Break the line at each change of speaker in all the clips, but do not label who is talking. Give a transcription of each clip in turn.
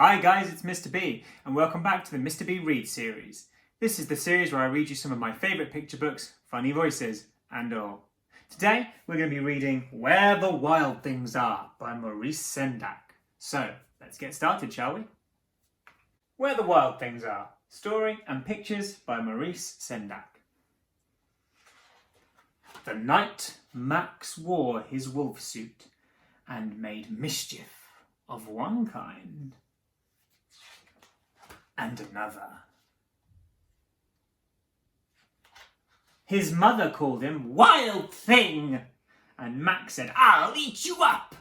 Hi guys, it's Mr. B, and welcome back to the Mr. B Read series. This is the series where I read you some of my favourite picture books, funny voices, and all. Today, we're going to be reading Where the Wild Things Are by Maurice Sandak. So, let's get started, shall we? Where the Wild Things Are, story and pictures by Maurice Sandak. The night Max wore his wolf suit and made mischief of one kind and another. His mother called him Wild Thing, and Max said, "I'll eat you up!"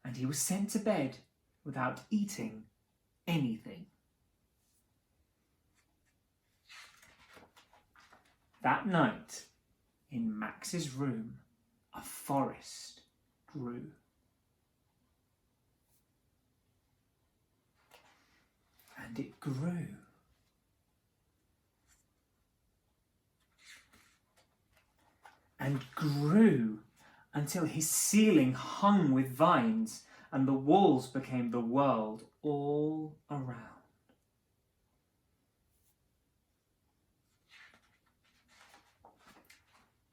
And he was sent to bed without eating anything. That night, in Max's room, a forest grew. And it grew. And grew until his ceiling hung with vines and the walls became the world all around.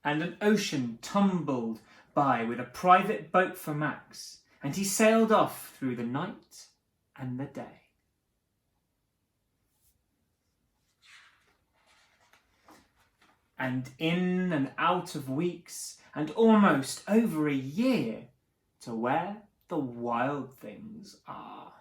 And an ocean tumbled by with a private boat for Max, and he sailed off through the night and the day. And in and out of weeks, and almost over a year, to where the wild things are.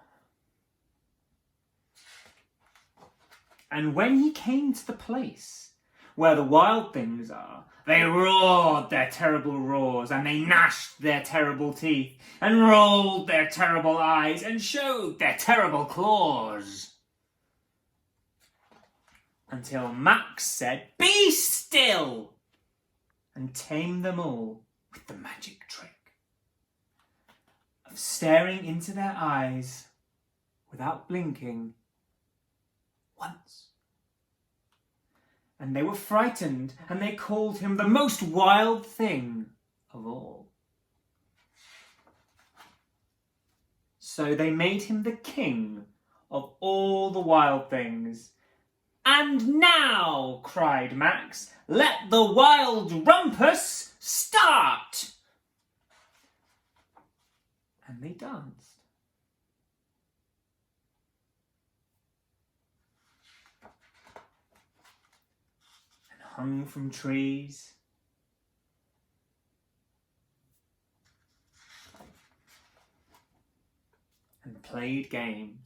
And when he came to the place where the wild things are, they roared their terrible roars, and they gnashed their terrible teeth, and rolled their terrible eyes, and showed their terrible claws. Until Max said, "Be still!" and tamed them all with the magic trick of staring into their eyes without blinking once. And they were frightened, and they called him the most wild thing of all. So they made him the king of all the wild things. "And now," cried Max, "let the wild rumpus start!" And they danced. And hung from trees. And played games.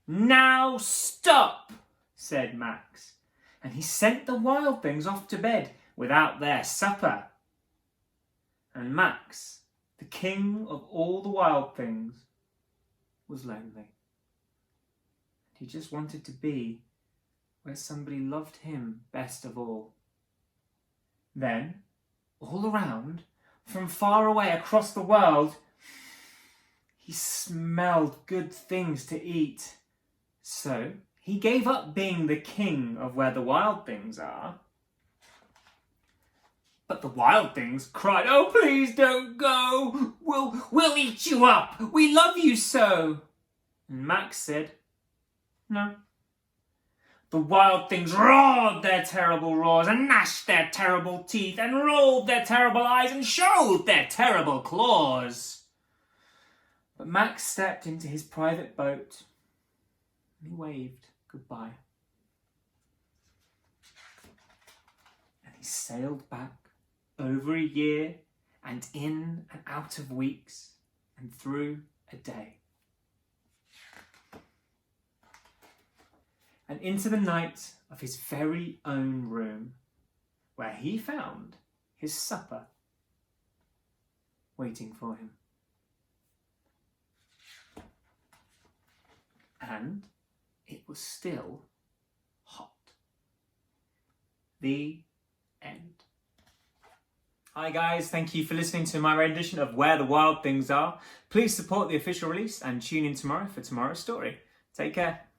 "Now stop," said Max, and he sent the wild things off to bed without their supper. And Max, the king of all the wild things, was lonely. He just wanted to be where somebody loved him best of all. Then, all around, from far away across the world, he smelled good things to eat. So he gave up being the king of where the wild things are. But the wild things cried, "Oh, please don't go. We'll eat you up. We love you so." And Max said, "No." The wild things roared their terrible roars, and gnashed their terrible teeth, and rolled their terrible eyes, and showed their terrible claws. But Max stepped into his private boat, and he waved goodbye. And he sailed back over a year, and in and out of weeks, and through a day. And into the night of his very own room, where he found his supper waiting for him. And it was still hot. The end. Hi guys, thank you for listening to my rendition of Where the Wild Things Are. Please support the official release and tune in tomorrow for tomorrow's story. Take care.